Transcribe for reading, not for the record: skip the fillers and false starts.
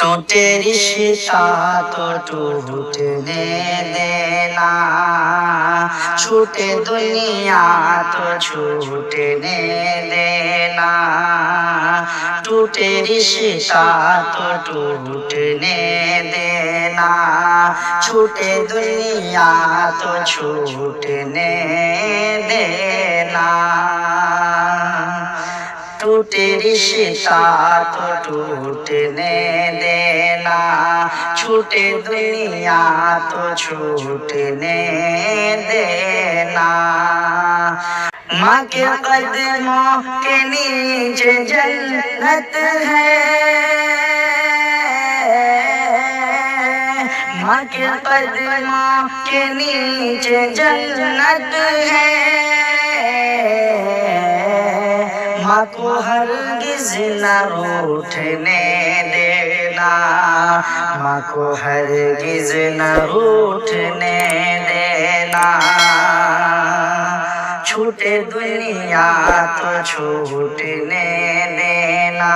टूटे रिश्ता तो टूटने देना, छूटे दुनिया तो छूटने देना। टूटे रिश्ता तो टूटने देना, छूटे दुनिया तो छूटने देना। टूटे रिश्ता तो टूटने देना, छूटे दुनिया तो छूटने देना। माँ के कदमों के नीचे जन्नत है, माँ के कदमों के नीचे जन्नत है। माँ को हरगिज़ न रूठने देना, माँ को हरगिज़ न रूठने देना। छूटे दुनिया तो छूटने देना।